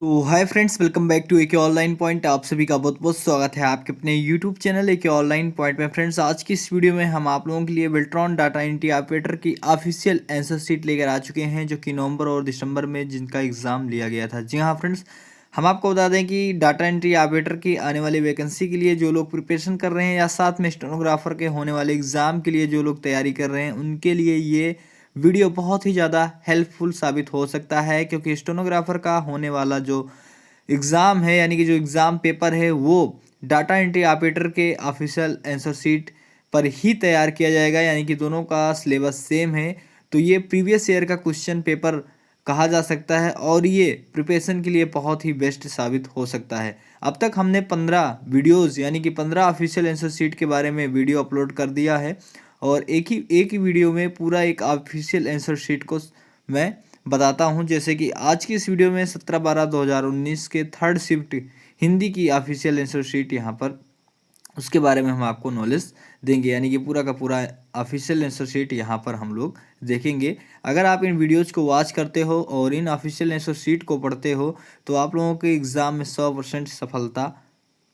तो hi friends, welcome back to Ek online point. आप सभी का बहुत बहुत स्वागत है आपके अपने YouTube channel Ek online point में। फ्रेंड्स, आज की इस वीडियो में हम आप लोगों के लिए बिल्ट्रॉन डाटा एंट्री ऑपरेटर की ऑफिशियल आंसर शीट लेकर आ चुके हैं, जो कि नवंबर और दिसंबर में जिनका एग्जाम लिया गया था। जी हाँ फ्रेंड्स, हम आपको बता दें कि डाटा एंट्री ऑपरेटर की आने वाली वैकेंसी के लिए जो लोग प्रिपरेशन कर रहे हैं या साथ में स्टेनोग्राफर के होने वाले एग्जाम के लिए जो लोग तैयारी कर रहे हैं, उनके लिए ये वीडियो बहुत ही ज़्यादा हेल्पफुल साबित हो सकता है, क्योंकि स्टेनोग्राफर का होने वाला जो एग्ज़ाम है, यानी कि जो एग्ज़ाम पेपर है, वो डाटा एंट्री ऑपरेटर के ऑफिशियल आंसर शीट पर ही तैयार किया जाएगा, यानी कि दोनों का सिलेबस सेम है। तो ये प्रीवियस ईयर का क्वेश्चन पेपर कहा जा सकता है और ये प्रिपरेशन के लिए बहुत ही बेस्ट साबित हो सकता है। अब तक हमने 15 वीडियोज़ यानी कि 15 ऑफिशियल आंसर शीट के बारे में वीडियो अपलोड कर दिया है, और एक ही वीडियो में पूरा एक ऑफिशियल आंसर शीट को मैं बताता हूं। जैसे कि आज की इस वीडियो में 17/12/2019 के थर्ड शिफ्ट हिंदी की ऑफिशियल आंसर शीट यहाँ पर उसके बारे में हम आपको नॉलेज देंगे, यानी कि पूरा का पूरा ऑफिशियल आंसर शीट यहाँ पर हम लोग देखेंगे। अगर आप इन वीडियोज़ को वॉच करते हो और इन ऑफिशियल आंसर शीट को पढ़ते हो, तो आप लोगों के एग्ज़ाम में 100% सफलता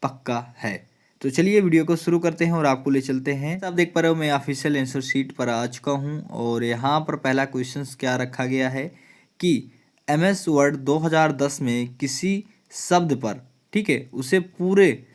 पक्का है। तो चलिए वीडियो को शुरू करते हैं और आपको ले चलते हैं। आप देख पा रहे हो, मैं ऑफिशियल आंसर शीट पर आ चुका हूँ और यहाँ पर पहला क्वेश्चन क्या रखा गया है कि MS वर्ड 2010 में किसी शब्द पर, ठीक है, उसे पूरे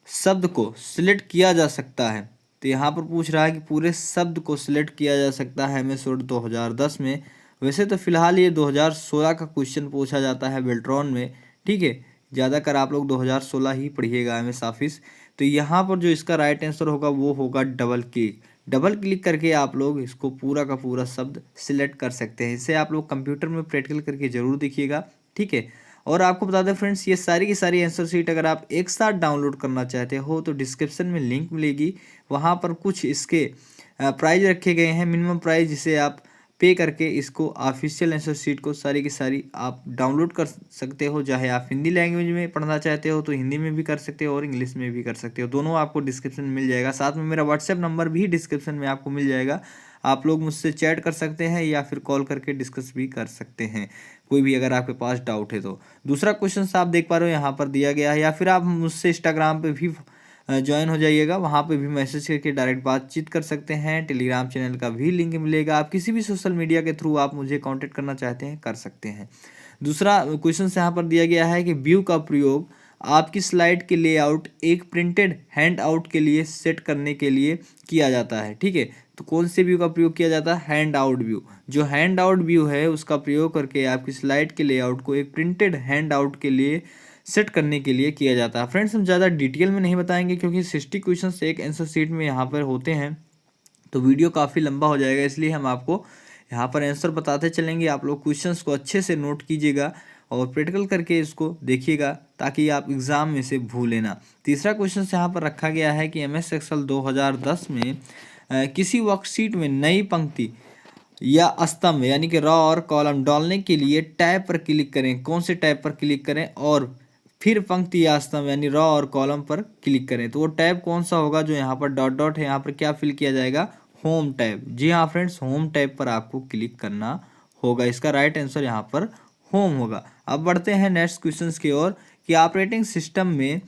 शब्द को सिलेक्ट किया जा सकता है। तो यहाँ पर पूछ रहा है कि पूरे शब्द को सिलेक्ट किया जा सकता है MS वर्ड 2010 में। वैसे तो फिलहाल ये 2016 का क्वेश्चन पूछा जाता है बेल्ट्रॉन में, ठीक है। ज़्यादातर आप लोग 2016 ही पढ़िएगा MS ऑफिस। तो यहाँ पर जो इसका राइट आंसर होगा वो होगा डबल क्लिक। डबल क्लिक करके आप लोग इसको पूरा का पूरा शब्द सिलेक्ट कर सकते हैं। इसे आप लोग कंप्यूटर में प्रैक्टिकल करके ज़रूर देखिएगा, ठीक है। और आपको बता दें फ्रेंड्स, ये सारी की सारी आंसर शीट अगर आप एक साथ डाउनलोड करना चाहते हो तो डिस्क्रिप्शन में लिंक मिलेगी। वहाँ पर कुछ इसके प्राइज रखे गए हैं, मिनिमम प्राइस, जिसे आप पे करके इसको ऑफिशियल आंसर शीट को सारी की सारी आप डाउनलोड कर सकते हो। चाहे आप हिंदी लैंग्वेज में पढ़ना चाहते हो तो हिंदी में भी कर सकते हो और इंग्लिश में भी कर सकते हो, दोनों आपको डिस्क्रिप्शन में मिल जाएगा। साथ में मेरा व्हाट्सएप नंबर भी डिस्क्रिप्शन में आपको मिल जाएगा। आप लोग मुझसे चैट कर सकते हैं या फिर कॉल करके डिस्कस भी कर सकते हैं, कोई भी अगर आपके पास डाउट है तो। दूसरा क्वेश्चन आप देख पा रहे हो यहाँ पर दिया गया है, या फिर आप मुझसे इंस्टाग्राम पे भी ज्वाइन हो जाइएगा, वहाँ पे भी मैसेज करके डायरेक्ट बातचीत कर सकते हैं। टेलीग्राम चैनल का भी लिंक मिलेगा। आप किसी भी सोशल मीडिया के थ्रू आप मुझे कांटेक्ट करना चाहते हैं कर सकते हैं। दूसरा क्वेश्चन यहाँ पर दिया गया है कि व्यू का प्रयोग आपकी स्लाइड के लेआउट एक प्रिंटेड हैंड आउट के लिए सेट करने के लिए किया जाता है, ठीक है। तो कौन से व्यू का प्रयोग किया जाता है? Hand out view. जो हैंड आउट व्यू है उसका प्रयोग करके आपकी स्लाइड के लेआउट को एक प्रिंटेड हैंड आउट के लिए सेट करने के लिए किया जाता है। फ्रेंड्स, हम ज़्यादा डिटेल में नहीं बताएंगे क्योंकि 60 क्वेश्चन एक आंसर शीट में यहाँ पर होते हैं, तो वीडियो काफ़ी लंबा हो जाएगा, इसलिए हम आपको यहाँ पर आंसर बताते चलेंगे। आप लोग क्वेश्चंस को अच्छे से नोट कीजिएगा और प्रैक्टिकल करके इसको देखिएगा, ताकि आप एग्ज़ाम में से भूलें ना। तीसरा क्वेश्चन यहाँ पर रखा गया है कि MS एक्सेल 2010 में किसी वर्कशीट में नई पंक्ति या स्तंभ यानी कि रॉ और कॉलम डालने के लिए टैब पर क्लिक करें। कौन से टैब पर क्लिक करें? और फिर पंक्ति या स्तंभ यानी रॉ और कॉलम पर क्लिक करें। तो वो टैब कौन सा होगा? जो यहाँ पर डॉट डॉट है, यहाँ पर क्या फिल किया जाएगा? Home tab. जी हाँ फ्रेंड्स, होम टैब पर आपको क्लिक करना होगा। इसका राइट आंसर यहाँ पर होम होगा। अब बढ़ते हैं नेक्स्ट क्वेश्चन की ओर कि ऑपरेटिंग सिस्टम में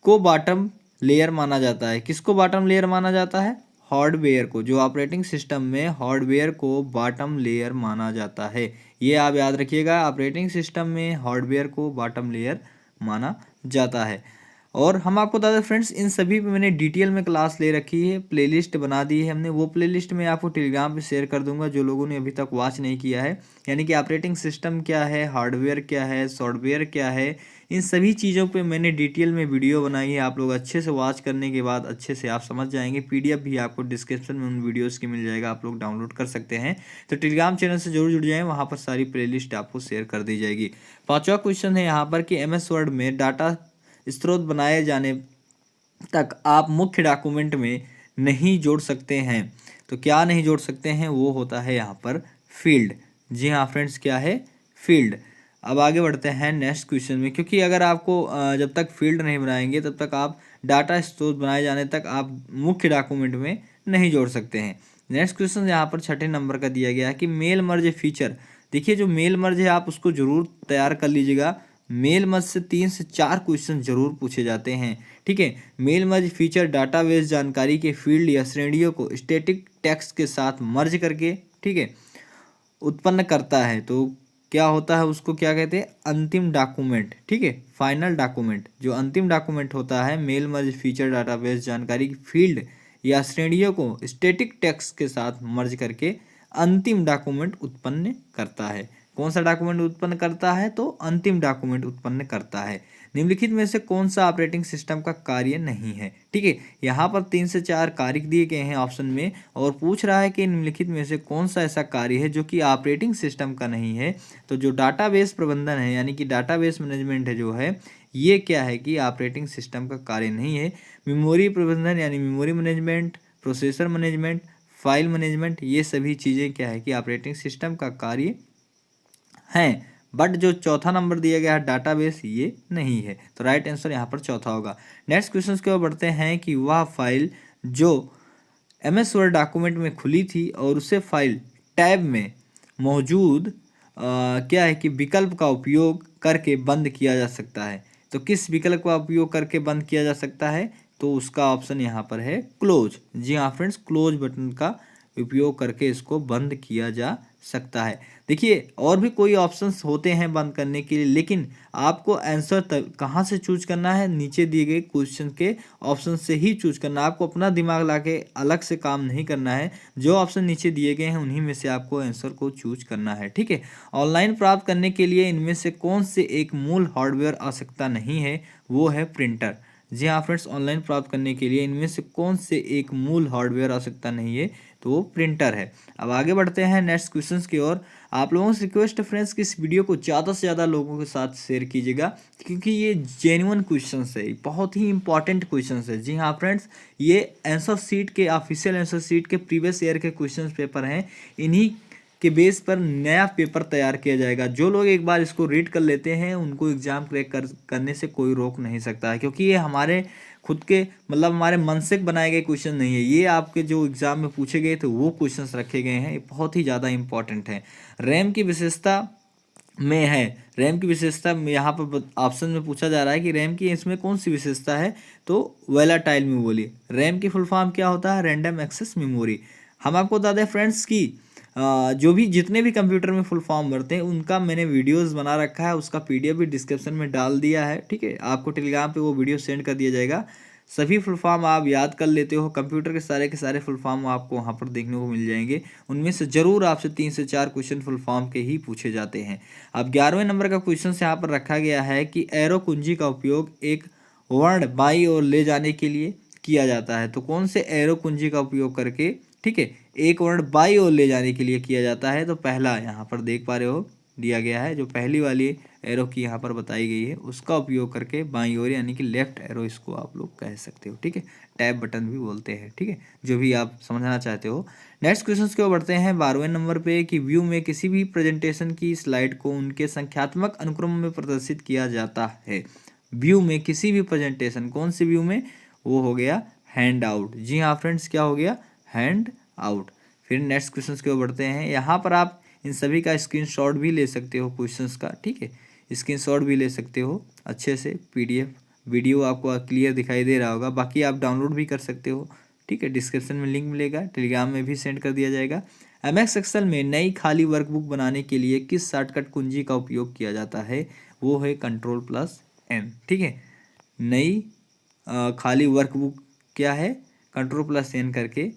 को बॉटम लेयर माना जाता है। किसको बॉटम लेयर माना जाता है? हार्डवेयर को। जो ऑपरेटिंग सिस्टम में हार्डवेयर को बॉटम लेयर माना जाता है, ये आप याद रखिएगा। ऑपरेटिंग सिस्टम में हार्डवेयर को बॉटम लेयर माना जाता है। और हम आपको बता दें फ्रेंड्स, इन सभी पे मैंने डिटेल में क्लास ले रखी है, प्लेलिस्ट बना दी है हमने। वो प्लेलिस्ट मैं आपको टेलीग्राम पे शेयर कर दूंगा, जो लोगों ने अभी तक वॉच नहीं किया है। यानी कि ऑपरेटिंग सिस्टम क्या है, हार्डवेयर क्या है, सॉफ्टवेयर क्या है, इन सभी चीज़ों पे मैंने डिटेल में वीडियो बनाई है। आप लोग अच्छे से वॉच करने के बाद अच्छे से आप समझ जाएंगे। PDF भी आपको डिस्क्रिप्शन में उन वीडियोज़ की मिल जाएगा, आप लोग डाउनलोड कर सकते हैं। तो टेलीग्राम चैनल से जरूर जुड़ जाएँ, वहाँ पर सारी प्लेलिस्ट आपको शेयर कर दी जाएगी। पाँचवा क्वेश्चन है यहाँ पर कि MS वर्ड में डाटा स्रोत बनाए जाने तक आप मुख्य डॉक्यूमेंट में नहीं जोड़ सकते हैं। तो क्या नहीं जोड़ सकते हैं? वो होता है यहाँ पर फील्ड। जी हाँ फ्रेंड्स, क्या है? फील्ड। अब आगे बढ़ते हैं नेक्स्ट क्वेश्चन में, क्योंकि अगर आपको जब तक फील्ड नहीं बनाएंगे तब तक आप डाटा स्रोत बनाए जाने तक आप मुख्य डॉक्यूमेंट में नहीं जोड़ सकते हैं। नेक्स्ट क्वेश्चन यहाँ पर छठे नंबर का दिया गया है कि मेल मर्ज फीचर देखिए जो मेल मर्ज है आप उसको जरूर तैयार कर लीजिएगा। मेल मर्ज से 3 से 4 क्वेश्चन जरूर पूछे जाते हैं, ठीक है। मेल मर्ज फीचर डाटाबेस जानकारी के फील्ड या श्रेणियों को स्टैटिक टेक्स्ट के साथ मर्ज करके, ठीक है, उत्पन्न करता है। तो क्या होता है उसको क्या कहते हैं, अंतिम डॉक्यूमेंट, ठीक है, फाइनल डॉक्यूमेंट। जो अंतिम डॉक्यूमेंट होता है मेल मर्ज फीचर डाटाबेस जानकारी की फील्ड या श्रेणियों को स्टैटिक टेक्स्ट के साथ मर्ज करके अंतिम डॉक्यूमेंट उत्पन्न करता है। कौन सा डॉक्यूमेंट उत्पन्न करता है, तो अंतिम डॉक्यूमेंट उत्पन्न करता है। निम्नलिखित में से कौन सा ऑपरेटिंग सिस्टम का कार्य नहीं है, ठीक है। यहाँ पर 3 से 4 कार्य दिए गए हैं ऑप्शन में और पूछ रहा है कि निम्नलिखित में से कौन सा ऐसा कार्य है जो कि ऑपरेटिंग सिस्टम का नहीं है। तो जो डाटाबेस प्रबंधन है यानी कि डाटाबेस मैनेजमेंट है जो है, ये क्या है कि ऑपरेटिंग सिस्टम का कार्य नहीं है। मेमोरी प्रबंधन यानी memory management, processor management, file management, ये सभी चीज़ें क्या है कि ऑपरेटिंग सिस्टम का कार्य हैं। बट जो चौथा नंबर दिया गया है डाटाबेस, ये नहीं है। तो राइट आंसर यहाँ पर चौथा होगा। नेक्स्ट क्वेश्चन की ओर बढ़ते हैं कि वह फाइल जो MS वर्ड डॉक्यूमेंट में खुली थी और उसे फाइल टैब में मौजूद क्या है कि विकल्प का उपयोग करके बंद किया जा सकता है। तो किस विकल्प का उपयोग करके बंद किया जा सकता है, तो उसका ऑप्शन यहाँ पर है क्लोज। जी हाँ फ्रेंड्स, क्लोज बटन का उपयोग करके इसको बंद किया जा सकता है। देखिए और भी कोई ऑप्शंस होते हैं बंद करने के लिए, लेकिन आपको आंसर कहाँ से चूज करना है, नीचे दिए गए क्वेश्चन के ऑप्शन से ही चूज करना है। आपको अपना दिमाग लाके अलग से काम नहीं करना है। जो ऑप्शन नीचे दिए गए हैं उन्हीं में से आपको आंसर को चूज करना है, ठीक है। ऑनलाइन प्राप्त करने के लिए इनमें से कौन से एक मूल हार्डवेयर आवश्यकता नहीं है, वो है प्रिंटर। जी हाँ फ्रेंड्स, ऑनलाइन प्राप्त करने के लिए इनमें से कौन से एक मूल हार्डवेयर आवश्यकता नहीं है, तो वो प्रिंटर है। अब आगे बढ़ते हैं नेक्स्ट क्वेश्चंस की ओर। आप लोगों से रिक्वेस्ट है फ्रेंड्स कि इस वीडियो को ज़्यादा से ज़्यादा लोगों के साथ शेयर कीजिएगा, क्योंकि ये जेन्युइन क्वेश्चंस है, बहुत ही इंपॉर्टेंट क्वेश्चंस है। जी हाँ फ्रेंड्स, ये आंसर शीट के ऑफिशियल आंसर शीट के प्रीवियस ईयर के क्वेश्चन पेपर हैं। इन्हीं के बेस पर नया पेपर तैयार किया जाएगा। जो लोग एक बार इसको रीड कर लेते हैं उनको एग्जाम क्रैक करने से कोई रोक नहीं सकता है, क्योंकि ये हमारे खुद के मतलब हमारे मन से बनाए गए क्वेश्चन नहीं है। ये आपके जो एग्जाम में पूछे गए थे वो क्वेश्चंस रखे गए हैं। ये बहुत ही ज़्यादा इंपॉर्टेंट है। रैम की विशेषता में है, रैम की विशेषता यहाँ पर ऑप्शन में पूछा जा रहा है कि रैम की इसमें कौन सी विशेषता है, तो वोलेटाइल मेमोरी। रैम की फुल फॉर्म क्या होता है, रैंडम एक्सेस मेमोरी। हम आपको बता दें फ्रेंड्स की जो भी जितने भी कंप्यूटर में फुल फॉर्म भरते हैं उनका मैंने वीडियोस बना रखा है, उसका PDF भी डिस्क्रिप्शन में डाल दिया है, ठीक है। आपको टेलीग्राम पे वो वीडियो सेंड कर दिया जाएगा। सभी फुल फॉर्म आप याद कर लेते हो, कंप्यूटर के सारे फुल फॉर्म आपको वहाँ पर देखने को मिल जाएंगे। उनमें से जरूर आपसे 3 से 4 क्वेश्चन फुल फॉर्म के ही पूछे जाते हैं। अब 11वें नंबर का क्वेश्चन यहाँ पर रखा गया है कि एरो कुंजी का उपयोग एक वर्ण बाई ओर ले जाने के लिए किया जाता है। तो कौन से एरो कुंजी का उपयोग करके, ठीक है, एक वर्ण बाई ओर ले जाने के लिए किया जाता है, तो पहला यहाँ पर देख पा रहे हो दिया गया है, जो पहली वाली एरो की यहाँ पर बताई गई है उसका उपयोग करके बाई ओर यानी कि लेफ्ट एरो इसको आप लोग कह सकते हो, ठीक है। टैब बटन भी बोलते हैं, ठीक है, जो भी आप समझना चाहते हो। नेक्स्ट क्वेश्चन की ओर बढ़ते हैं 12वें नंबर पे कि व्यू में किसी भी प्रेजेंटेशन की स्लाइड को उनके संख्यात्मक अनुक्रम में प्रदर्शित किया जाता है। व्यू में किसी भी प्रेजेंटेशन, कौन से व्यू में, वो हो गया हैंड आउट। जी हाँ फ्रेंड्स, क्या हो गया, हैंड आउट। फिर नेक्स्ट क्वेश्चन की ओर बढ़ते हैं। यहाँ पर आप इन सभी का स्क्रीनशॉट भी ले सकते हो क्वेश्चंस का, ठीक है, स्क्रीनशॉट भी ले सकते हो अच्छे से। PDF वीडियो आपको क्लियर दिखाई दे रहा होगा, बाकी आप डाउनलोड भी कर सकते हो, ठीक है। डिस्क्रिप्शन में लिंक मिलेगा, टेलीग्राम में भी सेंड कर दिया जाएगा। MS एक्सेल में नई खाली वर्कबुक बनाने के लिए किस शॉर्टकट कुंजी का उपयोग किया जाता है, वो है Ctrl+N, ठीक है। नई खाली वर्कबुक क्या है, Ctrl+N करके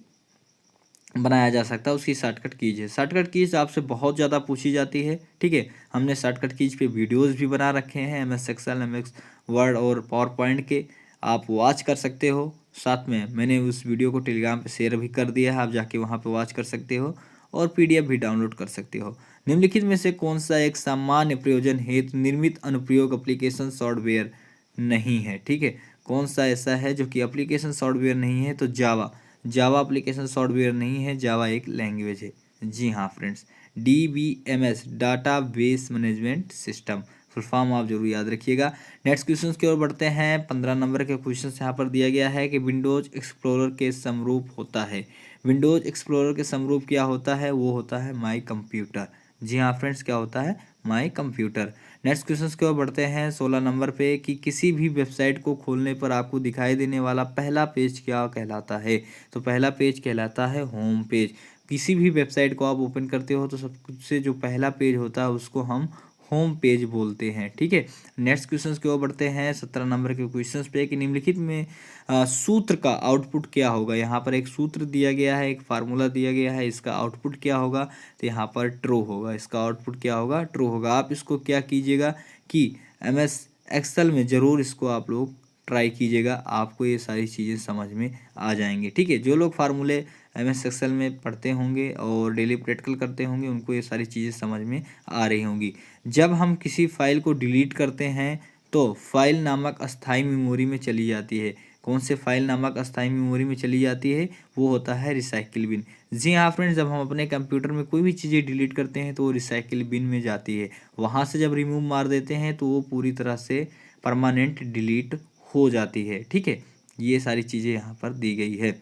बनाया जा सकता है। उसकी शॉर्टकट कीज है। शॉर्टकट कीज आपसे बहुत ज़्यादा पूछी जाती है, ठीक है। हमने शॉर्टकट कीज पे वीडियोस भी बना रखे हैं MS एक्सेल, MS वर्ड और पावर पॉइंट के, आप वॉच कर सकते हो। साथ में मैंने उस वीडियो को टेलीग्राम पे शेयर भी कर दिया है, आप जाके वहाँ पे वॉच कर सकते हो और PDF भी डाउनलोड कर सकते हो। निम्नलिखित में से कौन सा एक सामान्य प्रयोजन हेतु निर्मित अनुप्रयोग एप्लीकेशन सॉफ्टवेयर नहीं है, ठीक है। कौन सा ऐसा है जो कि एप्लीकेशन सॉफ्टवेयर नहीं है, तो जावा एप्लीकेशन सॉफ्टवेयर नहीं है, जावा एक लैंग्वेज है। जी हाँ friends, DBMS database management system full form आप जरूर याद रखिएगा। नेक्स्ट क्वेश्चन की ओर बढ़ते हैं। 15 नंबर के क्वेश्चन यहाँ पर दिया गया है कि विंडोज एक्सप्लोरर के समरूप होता है। विंडोज एक्सप्लोरर के समरूप क्या होता है, वो होता है माई कंप्यूटर। जी हाँ फ्रेंड्स, क्या होता है माई कंप्यूटर। नेक्स्ट क्वेश्चन की ओर बढ़ते हैं 16 नंबर पे कि किसी भी वेबसाइट को खोलने पर आपको दिखाई देने वाला पहला पेज क्या कहलाता है। तो पहला पेज कहलाता है होम पेज। किसी भी वेबसाइट को आप ओपन करते हो तो सबसे जो पहला पेज होता है उसको हम होम पेज बोलते हैं। ठीक है, नेक्स्ट क्वेश्चन की ओर बढ़ते हैं 17 नंबर के क्वेश्चन पे कि निम्नलिखित में सूत्र का आउटपुट क्या होगा। यहाँ पर एक सूत्र दिया गया है, एक फार्मूला दिया गया है, इसका आउटपुट क्या होगा, तो यहाँ पर ट्रू होगा। इसका आउटपुट क्या होगा, ट्रू होगा। आप इसको क्या कीजिएगा कि MS एक्सेल में ज़रूर इसको आप लोग ट्राई कीजिएगा, आपको ये सारी चीज़ें समझ में आ जाएंगी। ठीक है, जो लोग फार्मूले MS एक्सेल में पढ़ते होंगे और डेली प्रैक्टिकल करते होंगे उनको ये सारी चीज़ें समझ में आ रही होंगी। जब हम किसी फाइल को डिलीट करते हैं तो फाइल नामक अस्थायी मेमोरी में चली जाती है। कौन से फाइल नामक अस्थायी मेमोरी में चली जाती है, वो होता है रिसाइकिल बिन। जी हाँ फ्रेंड्स, जब हम अपने कंप्यूटर में कोई भी चीज़ें डिलीट करते हैं तो वो रिसाइकिल बिन में जाती है। वहाँ से जब रिमूव मार देते हैं तो वो पूरी तरह से परमानेंट डिलीट हो जाती है। ठीक है, ये सारी चीज़ें यहाँ पर दी गई है।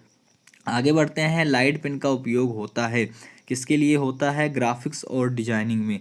आगे बढ़ते हैं, लाइट पेन का उपयोग होता है किसके लिए होता है, ग्राफिक्स और डिजाइनिंग में।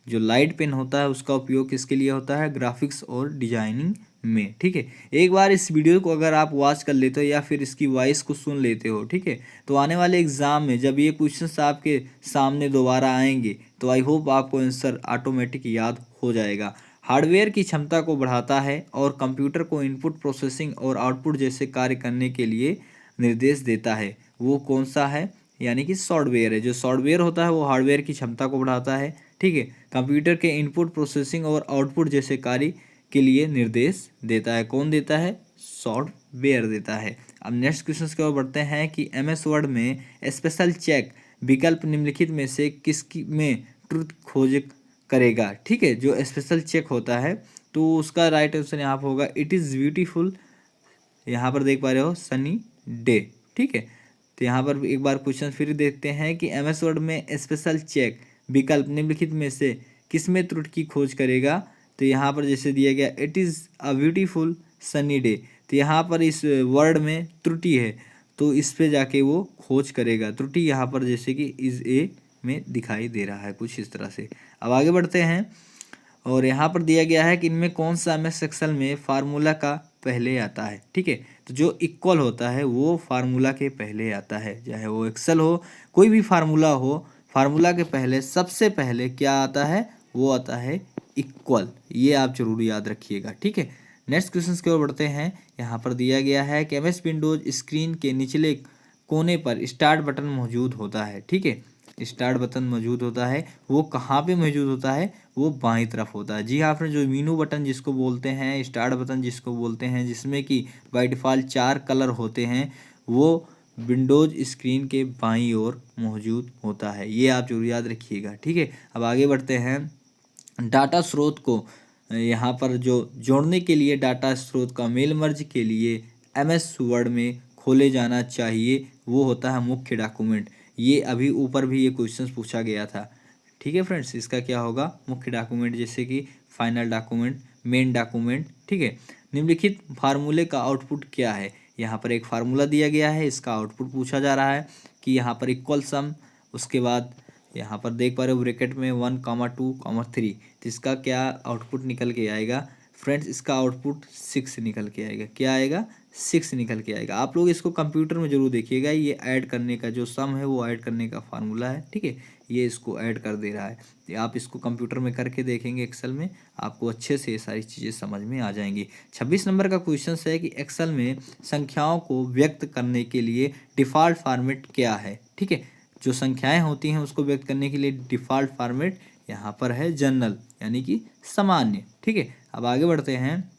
जो लाइट पेन होता है उसका उपयोग किसके लिए होता है, ग्राफिक्स और डिजाइनिंग में। ठीक है, एक बार इस वीडियो को अगर आप वॉच कर लेते हो या फिर इसकी वॉइस को सुन लेते हो, ठीक है, तो आने वाले एग्जाम में जब ये क्वेश्चंस आपके सामने दोबारा आएंगे तो आई होप आपको आंसर ऑटोमेटिक याद हो जाएगा। हार्डवेयर की क्षमता को बढ़ाता है और कंप्यूटर को इनपुट प्रोसेसिंग और आउटपुट जैसे कार्य करने के लिए निर्देश देता है। वो कौन सा है, यानी कि सॉफ्टवेयर है। जो सॉफ्टवेयर होता है वो हार्डवेयर की क्षमता को बढ़ाता है। ठीक है, कंप्यूटर के इनपुट प्रोसेसिंग और आउटपुट जैसे कार्य के लिए निर्देश देता है। कौन देता है, सॉफ्टवेयर देता है। अब नेक्स्ट क्वेश्चन की ओर बढ़ते हैं कि MS वर्ड में स्पेशल चेक विकल्प निम्नलिखित में से किसकी में ट्रुथ खोज करेगा। ठीक है, जो स्पेशल चेक होता है तो उसका राइट आंसर यहाँ पर होगा इट इज़ ब्यूटीफुल। यहाँ पर देख पा रहे हो सनी डे। ठीक है, तो यहाँ पर एक बार क्वेश्चन फिर देखते हैं कि MS वर्ड में स्पेशल चेक विकल्प निम्नलिखित में से किस में त्रुटि की खोज करेगा। तो यहाँ पर जैसे दिया गया it is a beautiful sunny day, तो यहाँ पर इस वर्ड में त्रुटि है तो इस पे जाके वो खोज करेगा। त्रुटि यहाँ पर जैसे कि इज ए में दिखाई दे रहा है कुछ इस तरह से। अब आगे बढ़ते हैं और यहाँ पर दिया गया है कि इनमें कौन सा MS एक्सेल में फार्मूला का पहले आता है। ठीक है, तो जो इक्वल होता है वो फार्मूला के पहले आता है, चाहे वो एक्सेल हो कोई भी फार्मूला हो, फार्मूला के पहले सबसे पहले क्या आता है, वो आता है इक्वल। ये आप जरूर याद रखिएगा। ठीक है, नेक्स्ट क्वेश्चन की ओर बढ़ते हैं। यहाँ पर दिया गया है कि MS विंडोज स्क्रीन के निचले कोने पर स्टार्ट बटन मौजूद होता है। ठीक है, स्टार्ट बटन मौजूद होता है, वो कहाँ पे मौजूद होता है, वो बाईं तरफ होता है। जी हाँ फ्रेंड, जो मीनू बटन जिसको बोलते हैं, स्टार्ट बटन जिसको बोलते हैं, जिसमें कि बाय डिफ़ॉल्ट 4 कलर होते हैं, वो विंडोज स्क्रीन के बाईं ओर मौजूद होता है। ये आप जरूर याद रखिएगा। ठीक है, अब आगे बढ़ते हैं। डाटा स्रोत को यहाँ पर जो जोड़ने के लिए डाटा स्रोत का मेल मर्ज के लिए MS वर्ड में खोले जाना चाहिए, वो होता है मुख्य डॉक्यूमेंट। ये अभी ऊपर भी ये क्वेश्चन पूछा गया था। ठीक है फ्रेंड्स, इसका क्या होगा, मुख्य डॉक्यूमेंट जैसे कि फाइनल डॉक्यूमेंट, मेन डॉक्यूमेंट। ठीक है, निम्नलिखित फार्मूले का आउटपुट क्या है। यहाँ पर एक फार्मूला दिया गया है, इसका आउटपुट पूछा जा रहा है कि यहाँ पर इक्वल सम, उसके बाद यहाँ पर देख पा रहे हो ब्रैकेट में 1, 2, 3, तो इसका क्या आउटपुट निकल के आएगा फ्रेंड्स, इसका आउटपुट 6 निकल के आएगा। क्या आएगा, 6 निकल के आएगा। आप लोग इसको कंप्यूटर में जरूर देखिएगा, ये ऐड करने का जो सम है वो ऐड करने का फार्मूला है। ठीक है, ये इसको ऐड कर दे रहा है, तो आप इसको कंप्यूटर में करके देखेंगे एक्सेल में, आपको अच्छे से ये सारी चीज़ें समझ में आ जाएंगी। 26 नंबर का क्वेश्चन है कि एक्सेल में संख्याओं को व्यक्त करने के लिए डिफ़ॉल्ट फॉर्मेट क्या है। ठीक है, जो संख्याएं होती हैं उसको व्यक्त करने के लिए डिफ़ॉल्ट फॉर्मेट यहाँ पर है जनरल, यानी कि सामान्य। ठीक है, अब आगे बढ़ते हैं।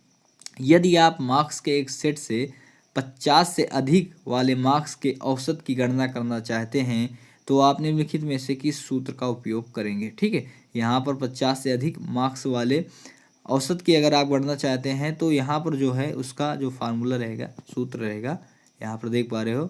यदि आप मार्क्स के एक सेट से 50 से अधिक वाले मार्क्स के औसत की गणना करना चाहते हैं तो आप निम्नलिखित में से किस सूत्र का उपयोग करेंगे। ठीक है, यहाँ पर 50 से अधिक मार्क्स वाले औसत की अगर आप गणना चाहते हैं तो यहाँ पर जो है उसका जो फार्मूला रहेगा, सूत्र रहेगा, यहाँ पर देख पा रहे हो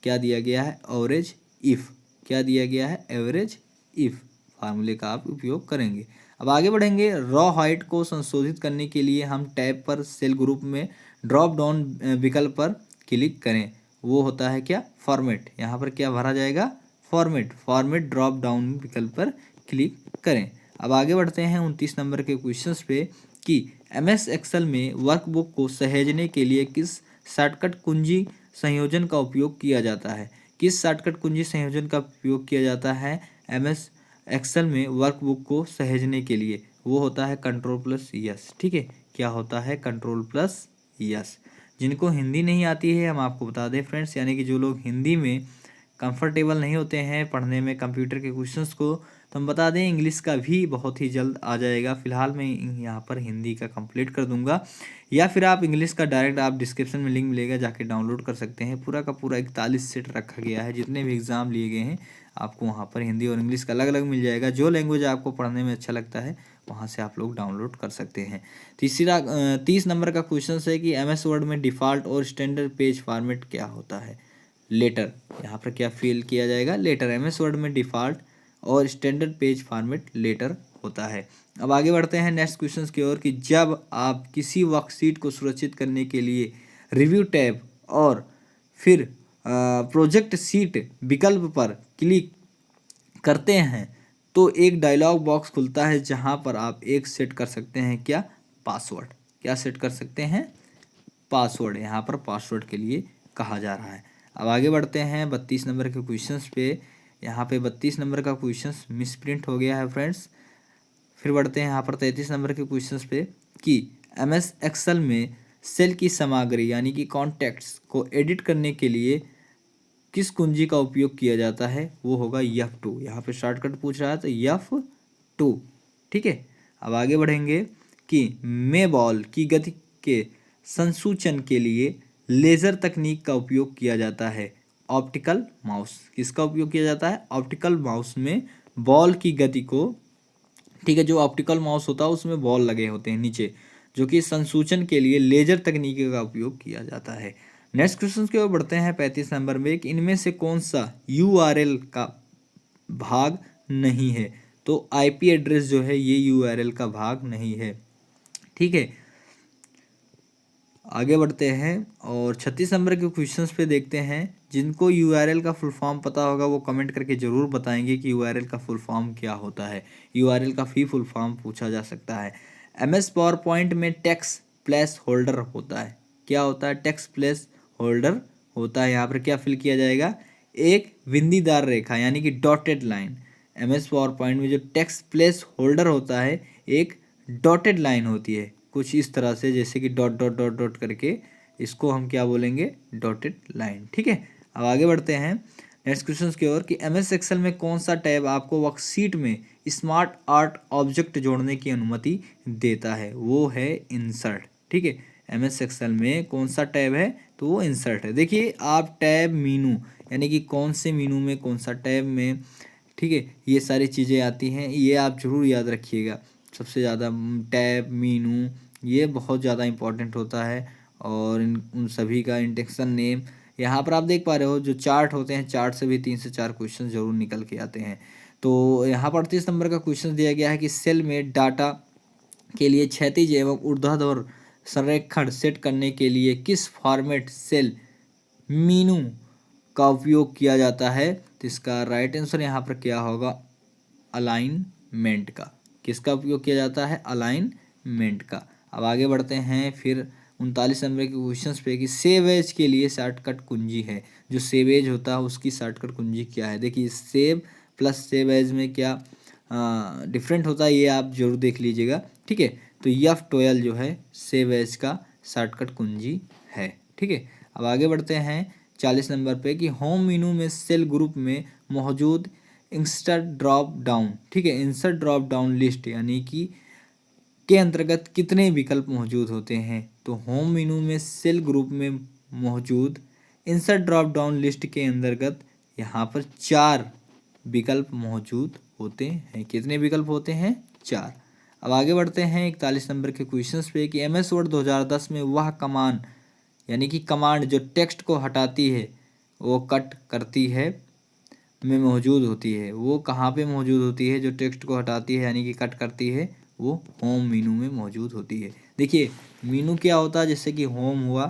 क्या दिया गया है, एवरेज इफ़। क्या दिया गया है, एवरेज इफ़ फार्मूले का आप उपयोग करेंगे। अब आगे बढ़ेंगे। रॉ हाइट को संशोधित करने के लिए हम टैब पर सेल ग्रुप में ड्रॉप डाउन विकल्प पर क्लिक करें, वो होता है क्या, फॉर्मेट। यहाँ पर क्या भरा जाएगा, फॉर्मेट। फॉर्मेट ड्रॉप डाउन विकल्प पर क्लिक करें। अब आगे बढ़ते हैं 29 नंबर के क्वेश्चंस पे कि MS एक्सेल में वर्कबुक को सहेजने के लिए किस शॉर्टकट कुंजी संयोजन का उपयोग किया जाता है। किस शॉर्टकट कुंजी संयोजन का उपयोग किया जाता है MS एक्सेल में वर्कबुक को सहेजने के लिए? वो होता है Ctrl+S। ठीक है, क्या होता है? Ctrl+S। जिनको हिंदी नहीं आती है हम आपको बता दें फ्रेंड्स, यानी कि जो लोग हिंदी में कंफर्टेबल नहीं होते हैं पढ़ने में कंप्यूटर के क्वेश्चंस को, तो हम बता दें इंग्लिश का भी बहुत ही जल्द आ जाएगा। फिलहाल मैं यहाँ पर हिंदी का कंप्लीट कर दूंगा, या फिर आप इंग्लिश का डायरेक्ट आप डिस्क्रिप्शन में लिंक मिलेगा जाके डाउनलोड कर सकते हैं। पूरा का पूरा 41 सेट रखा गया है, जितने भी एग्ज़ाम लिए गए हैं आपको वहाँ पर हिंदी और इंग्लिश का अलग अलग मिल जाएगा। जो लैंग्वेज आपको पढ़ने में अच्छा लगता है वहाँ से आप लोग डाउनलोड कर सकते हैं। 30 नंबर का क्वेश्चन है कि MS वर्ड में डिफ़ॉल्ट और स्टैंडर्ड पेज फॉर्मेट क्या होता है? लेटर, यहाँ पर क्या फिल किया जाएगा? लेटर। MS वर्ड में डिफ़ॉल्ट और स्टैंडर्ड पेज फॉर्मेट लेटर होता है। अब आगे बढ़ते हैं नेक्स्ट क्वेश्चन की ओर कि जब आप किसी वर्कशीट को सुरक्षित करने के लिए रिव्यू टैब और फिर प्रोजेक्ट सीट विकल्प पर क्लिक करते हैं तो एक डायलॉग बॉक्स खुलता है जहां पर आप एक सेट कर सकते हैं क्या? पासवर्ड। क्या सेट कर सकते हैं? पासवर्ड। यहाँ पर पासवर्ड के लिए कहा जा रहा है। अब आगे बढ़ते हैं 32 नंबर के क्वेश्चंस पे। यहाँ पे 32 नंबर का क्वेश्चंस मिसप्रिंट हो गया है फ्रेंड्स। फिर बढ़ते हैं यहाँ पर 33 नंबर के क्वेश्चंस पे कि MS एक्सेल में सेल की सामग्री यानी कि कॉन्टैक्ट्स को एडिट करने के लिए किस कुंजी का उपयोग किया जाता है? वो होगा F2। यहाँ पे शॉर्टकट पूछ रहा है तो F2। ठीक है, अब आगे बढ़ेंगे कि मे बॉल की गति के संसूचन के लिए लेज़र तकनीक का उपयोग किया जाता है। Optical mouse. किसका उपयोग किया जाता है? ऑप्टिकल माउस में बॉल की गति को, ठीक है, जो ऑप्टिकल माउस होता है उसमें बॉल लगे होते हैं नीचे, जो कि संसूचन के लिए लेजर तकनीक का उपयोग किया जाता है। नेक्स्ट क्वेश्चन की ओर बढ़ते हैं 35 नंबर में कि इनमें से कौन सा URL का भाग नहीं है? तो IP एड्रेस जो है ये URL का भाग नहीं है। ठीक है, आगे बढ़ते हैं और 36 नंबर के क्वेश्चंस पे देखते हैं। जिनको URL का फुल फॉर्म पता होगा वो कमेंट करके ज़रूर बताएंगे कि URL का फुल फॉर्म क्या होता है। URL का फुल फॉर्म पूछा जा सकता है। MS पावर पॉइंट में टेक्स्ट प्लेस होल्डर होता है। क्या होता है? टेक्स्ट प्लेस होल्डर होता है। यहाँ पर क्या फिल किया जाएगा? एक बिंदीदार रेखा यानी कि dotted line. MS power point में जो टेक्स्ट प्लेस होल्डर होता है एक डॉटेड लाइन होती है, कुछ इस तरह से, जैसे कि डॉट डॉट डॉट डॉट करके, इसको हम क्या बोलेंगे? Dotted line. ठीक है, अब आगे बढ़ते हैं नेक्स्ट क्वेश्चन की ओर कि MS एक्सेल में कौन सा टैब आपको वर्कशीट में स्मार्ट आर्ट ऑब्जेक्ट जोड़ने की अनुमति देता है? वो है इंसर्ट। ठीक है, MS एक्सेल में कौन सा टैब है? तो वो इंसर्ट है। देखिए आप टैब मीनू यानी कि कौन से मीनू में कौन सा टैब में, ठीक है, ये सारी चीज़ें आती हैं, ये आप ज़रूर याद रखिएगा। सबसे ज़्यादा टैब, मीनू, ये बहुत ज़्यादा इंपॉर्टेंट होता है। और उन सभी का इंडेक्शन नेम यहाँ पर आप देख पा रहे हो। जो चार्ट होते हैं, चार्ट से भी 3 से 4 क्वेश्चन ज़रूर निकल के आते हैं। तो यहाँ पर 38 नंबर का क्वेश्चन दिया गया है कि सेल में डाटा के लिए क्षैतिज एवं ऊर्ध्वाधर संरेखण सेट करने के लिए किस फॉर्मेट सेल मीनू का उपयोग किया जाता है? तो इसका राइट आंसर यहाँ पर क्या होगा? अलाइनमेंट का। किसका उपयोग किया जाता है? अलाइनमेंट का। अब आगे बढ़ते हैं फिर 39 नंबर के क्वेश्चंस पे कि सेव एज के लिए शॉर्टकट कुंजी है। जो सेव एज होता है उसकी शॉर्टकट कुंजी क्या है? देखिए सेव प्लस सेव एज में क्या डिफरेंट होता है ये आप जरूर देख लीजिएगा। ठीक है, तो F12 जो है सेव एज का शॉर्टकट कुंजी है। ठीक है, अब आगे बढ़ते हैं 40 नंबर पे कि होम मेनू में सेल ग्रुप में मौजूद इंसर्ट ड्रॉप डाउन, ठीक है, इंसर्ट ड्रॉप डाउन लिस्ट यानी कि के अंतर्गत कितने विकल्प मौजूद होते हैं? तो होम मेनू में सेल ग्रुप में मौजूद इंसर्ट ड्रॉप डाउन लिस्ट के अंतर्गत यहाँ पर 4 विकल्प मौजूद होते हैं। कितने विकल्प होते हैं? 4। अब आगे बढ़ते हैं 41 नंबर के क्वेश्चंस पे कि MS वर्ड 2010 में वह कमांड यानी कि कमांड जो टेक्स्ट को हटाती है वो कट करती है में मौजूद होती है। वो कहाँ पे मौजूद होती है? जो टेक्स्ट को हटाती है यानी कि कट करती है वो होम मेनू में मौजूद होती है। देखिए मेनू क्या होता है? जैसे कि होम हुआ,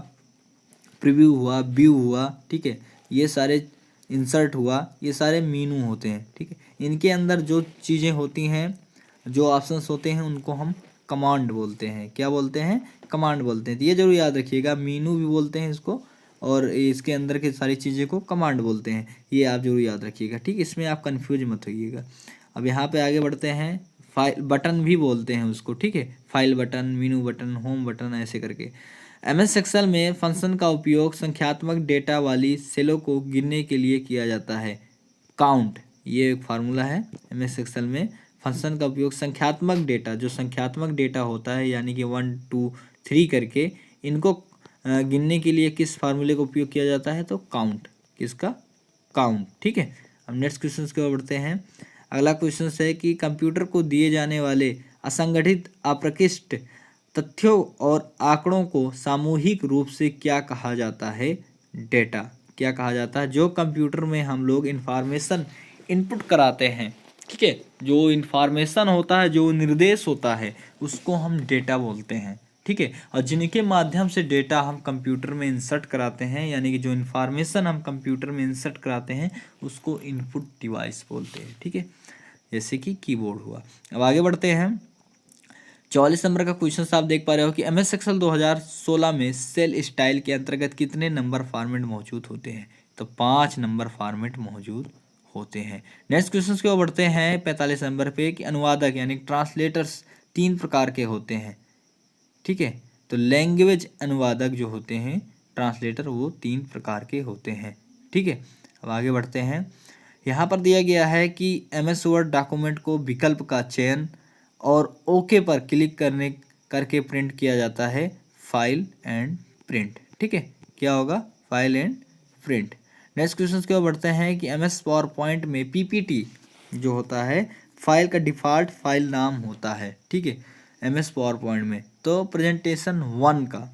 प्रीव्यू हुआ, व्यू हुआ, ठीक है, ये सारे इंसर्ट हुआ, ये सारे मेनू होते हैं। ठीक है, इनके अंदर जो चीज़ें होती हैं जो ऑप्शंस होते हैं उनको हम कमांड बोलते हैं। क्या बोलते हैं? कमांड बोलते हैं। तो ये जरूर याद रखिएगा, मीनू भी बोलते हैं इसको, और इसके अंदर की सारी चीज़ें को कमांड बोलते हैं। ये आप जरूर याद रखिएगा, ठीक। इसमें आप कंफ्यूज मत होइएगा। अब यहाँ पे आगे बढ़ते हैं। फाइल बटन भी बोलते हैं उसको, ठीक है। File button, Meenu button, home button, ऐसे करके। MS एक्सेल में फंक्शन का उपयोग संख्यात्मक डेटा वाली सेलों को गिनने के लिए किया जाता है। काउंट, ये एक फार्मूला है। MS एक्सेल में फंक्शन का उपयोग संख्यात्मक डेटा, जो संख्यात्मक डेटा होता है यानी कि 1 2 3 करके, इनको गिनने के लिए किस फार्मूले का उपयोग किया जाता है? तो काउंट। किसका? काउंट, ठीक है। अब नेक्स्ट क्वेश्चन की ओर बढ़ते हैं। अगला क्वेश्चन है कि कंप्यूटर को दिए जाने वाले असंगठित अप्रकृष्ट तथ्यों और आंकड़ों को सामूहिक रूप से क्या कहा जाता है? डेटा। क्या कहा जाता है? जो कंप्यूटर में हम लोग इंफॉर्मेशन इनपुट कराते हैं, ठीक है, जो इंफॉर्मेशन होता है, जो निर्देश होता है, उसको हम डेटा बोलते हैं, ठीक है। और जिनके माध्यम से डेटा हम कंप्यूटर में इंसर्ट कराते हैं, यानी कि जो इन्फॉर्मेशन हम कंप्यूटर में इंसर्ट कराते हैं, उसको इनपुट डिवाइस बोलते हैं, ठीक है। जैसे कि कीबोर्ड हुआ। अब आगे बढ़ते हैं। 44 नंबर का क्वेश्चन आप देख पा रहे हो कि MS एक्सेल 2016 में सेल स्टाइल के अंतर्गत कितने नंबर फॉर्मेट मौजूद होते हैं? तो 5 नंबर फॉर्मेट मौजूद होते हैं। नेक्स्ट क्वेश्चन की ओर बढ़ते हैं 45 नंबर पे कि अनुवादक यानी ट्रांसलेटर्स 3 प्रकार के होते हैं, ठीक है। तो लैंग्वेज अनुवादक जो होते हैं, ट्रांसलेटर, वो 3 प्रकार के होते हैं, ठीक है। अब आगे बढ़ते हैं। यहाँ पर दिया गया है कि MS वर्ड डॉक्यूमेंट को विकल्प का चयन और ओके पर क्लिक करके प्रिंट किया जाता है। फाइल एंड प्रिंट, ठीक है। क्या होगा? File and print. Next question की ओर बढ़ते हैं कि MS पावर पॉइंट में PPT जो होता है, फाइल का डिफ़ॉल्ट फाइल नाम होता है, ठीक है। MS पावर पॉइंट में तो प्रेजेंटेशन 1 का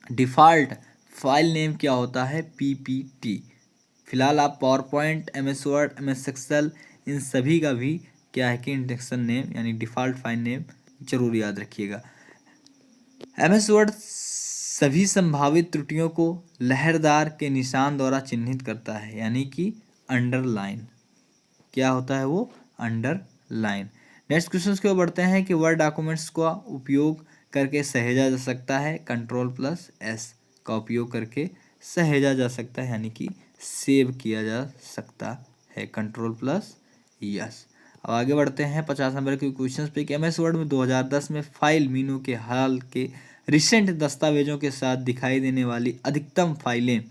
डिफ़ॉल्ट फाइल नेम क्या होता है? PPT। फिलहाल आप power point, MS Word, MS Excel, इन सभी का भी क्या है कि इंडेक्शन नेम यानी डिफ़ॉल्ट फाइल नेम जरूर याद रखिएगा। MS वर्ड सभी संभावित त्रुटियों को लहरदार के निशान द्वारा चिन्हित करता है, यानी कि अंडरलाइन। क्या होता है वो? अंडरलाइन। नेक्स्ट क्वेश्चन की ओर बढ़ते हैं कि वर्ड डॉक्यूमेंट्स का उपयोग करके सहेजा जा सकता है। Ctrl+S का उपयोग करके सहेजा जा सकता है, यानी कि सेव किया जा सकता है। Ctrl+S। अब आगे बढ़ते हैं 50 नंबर के क्वेश्चन पे कि MS वर्ड में 2010 में फाइल मीनू के हाल के रिसेंट दस्तावेजों के साथ दिखाई देने वाली अधिकतम फाइलें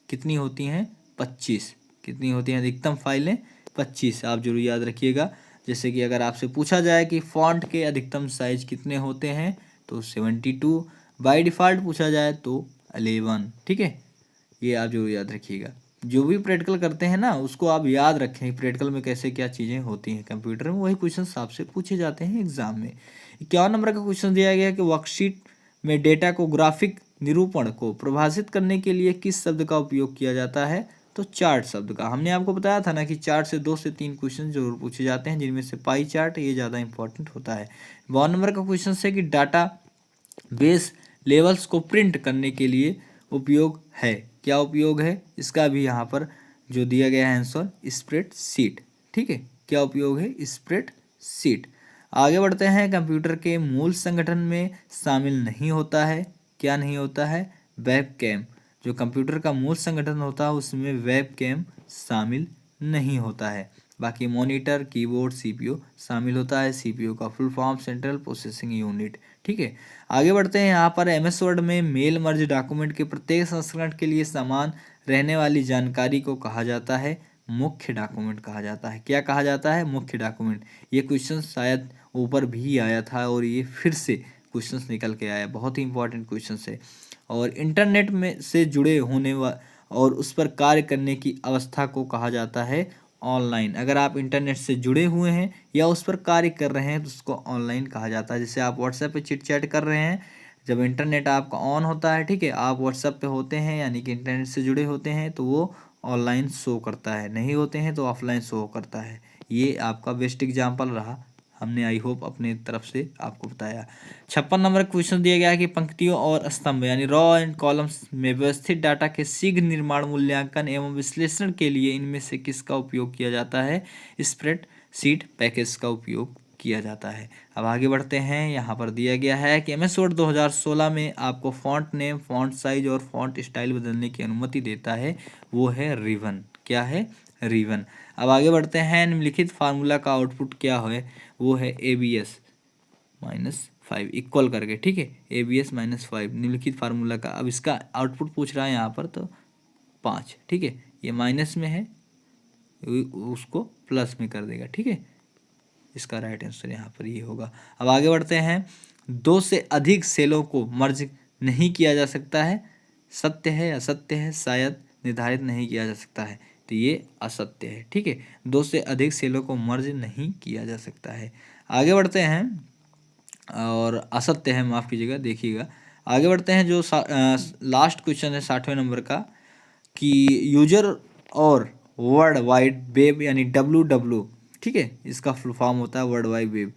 कितनी होती हैं? 25। कितनी होती हैं अधिकतम फाइलें? 25। आप जरूर याद रखिएगा। जैसे कि अगर आपसे पूछा जाए कि फॉन्ट के अधिकतम साइज कितने होते हैं, तो 72। बाय डिफ़ॉल्ट पूछा जाए तो 11, ठीक है। ये आप जरूर याद रखिएगा। जो भी प्रैक्टिकल करते हैं ना, उसको आप याद रखें, प्रैक्टिकल में कैसे क्या चीज़ें होती हैं कंप्यूटर में, वही क्वेश्चन आपसे पूछे जाते हैं एग्जाम में। 51 नंबर का क्वेश्चन दिया गया कि वर्कशीट में डेटा को ग्राफिक निरूपण को परिभाषित करने के लिए किस शब्द का उपयोग किया जाता है? तो चार्ट शब्द का। हमने आपको बताया था ना कि चार्ट से 2 से 3 क्वेश्चन जरूर पूछे जाते हैं, जिनमें से पाई चार्ट ये ज़्यादा इंपॉर्टेंट होता है। 52 नंबर का क्वेश्चन है कि डाटा बेस लेवल्स को प्रिंट करने के लिए उपयोग है। क्या उपयोग है? इसका भी यहाँ पर जो दिया गया है आंसर, स्प्रेडशीट, ठीक है। क्या उपयोग है? स्प्रेडशीट। आगे बढ़ते हैं। कंप्यूटर के मूल संगठन में शामिल नहीं होता है। क्या नहीं होता है? वेबकैम। जो कंप्यूटर का मूल संगठन होता है उसमें वेबकैम शामिल नहीं होता है। बाकी मॉनिटर, कीबोर्ड, CPU शामिल होता है। CPU का full form central processing unit, ठीक है। आगे बढ़ते हैं। यहाँ पर MS वर्ड में मेल मर्ज डॉक्यूमेंट के प्रत्येक संस्करण के लिए समान रहने वाली जानकारी को कहा जाता है मुख्य डॉक्यूमेंट कहा जाता है। क्या कहा जाता है? मुख्य डॉक्यूमेंट। ये क्वेश्चन शायद ऊपर भी आया था और ये फिर से क्वेश्चन निकल के आया। बहुत ही इंपॉर्टेंट क्वेश्चन है। और इंटरनेट में से जुड़े होने और उस पर कार्य करने की अवस्था को कहा जाता है ऑनलाइन। अगर आप इंटरनेट से जुड़े हुए हैं या उस पर कार्य कर रहे हैं तो उसको ऑनलाइन कहा जाता है। जैसे आप व्हाट्सएप पे चिट चैट कर रहे हैं, जब इंटरनेट आपका ऑन होता है, ठीक है, आप व्हाट्सएप पे होते हैं यानी कि इंटरनेट से जुड़े होते हैं, तो वो ऑनलाइन शो करता है। नहीं होते हैं तो ऑफलाइन शो करता है। ये आपका बेस्ट एग्जाम्पल रहा। हमने आई होप अपने तरफ से आपको बताया। 56 नंबर क्वेश्चन दिया गया है कि पंक्तियों और स्तंभ यानी रॉ एंड कॉलम्स में व्यवस्थित डाटा के शीघ्र निर्माण, मूल्यांकन एवं विश्लेषण के लिए इनमें से किसका उपयोग किया जाता है? स्प्रेडशीट पैकेज का उपयोग किया जाता है। अब आगे बढ़ते हैं, यहाँ पर दिया गया है कि MS वर्ड 2016 में आपको फॉन्ट नेम, फॉन्ट साइज और फॉन्ट स्टाइल बदलने की अनुमति देता है, वो है रिबन। क्या है? रिबन। अब आगे बढ़ते हैं, निम्नलिखित फार्मूला का आउटपुट क्या है, वो है ABS -5 इक्वल करके, ठीक है, ABS -5 निम्नलिखित फार्मूला का। अब इसका आउटपुट पूछ रहा है यहाँ पर, तो 5, ठीक है, ये माइनस में है, उसको प्लस में कर देगा, ठीक है। इसका राइट आंसर यहाँ पर ये होगा। अब आगे बढ़ते हैं, 2 से अधिक सेलों को मर्ज नहीं किया जा सकता है, सत्य है, असत्य है, शायद निर्धारित नहीं किया जा सकता है, तो ये असत्य है, ठीक है। 2 से अधिक सेलों को मर्ज नहीं किया जा सकता है। आगे बढ़ते हैं, और असत्य है, माफ़ कीजिएगा, देखिएगा। आगे बढ़ते हैं, जो लास्ट क्वेश्चन है 60वें नंबर का, कि यूजर और वर्ल्ड वाइड वेब यानी WW, ठीक है, इसका फुल फॉर्म होता है वर्ल्ड वाइड वेब,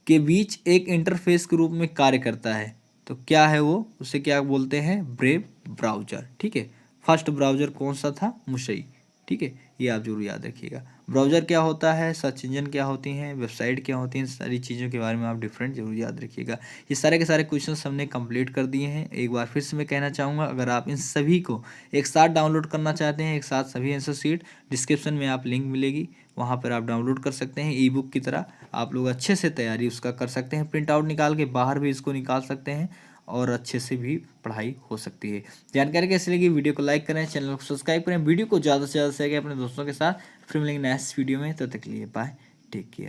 के बीच एक इंटरफेस के रूप में कार्य करता है, तो क्या है वो, उसे क्या बोलते हैं? ब्रेव ब्राउज़र, ठीक है। फर्स्ट ब्राउज़र कौन सा था? मुशई, ठीक है, ये आप जरूर याद रखिएगा। ब्राउज़र क्या होता है, सर्च इंजन क्या होती हैं, वेबसाइट क्या होती हैं, सारी चीज़ों के बारे में आप डिफरेंट जरूर याद रखिएगा। ये सारे के सारे क्वेश्चंस हमने कंप्लीट कर दिए हैं। एक बार फिर से मैं कहना चाहूँगा, अगर आप इन सभी को एक साथ डाउनलोड करना चाहते हैं, एक साथ सभी आंसर शीट, डिस्क्रिप्शन में आप लिंक मिलेगी, वहाँ पर आप डाउनलोड कर सकते हैं। ई बुक की तरह आप लोग अच्छे से तैयारी उसका कर सकते हैं, प्रिंट आउट निकाल के बाहर भी इसको निकाल सकते हैं, और अच्छे से भी पढ़ाई हो सकती है। जानकारी कैसी लगी, वीडियो को लाइक करें, चैनल को सब्सक्राइब करें, वीडियो को ज़्यादा से ज़्यादा शेयर करें अपने दोस्तों के साथ। फिर मिलेंगे नेक्स्ट वीडियो में, तब तक के लिए बाय, टेक केयर।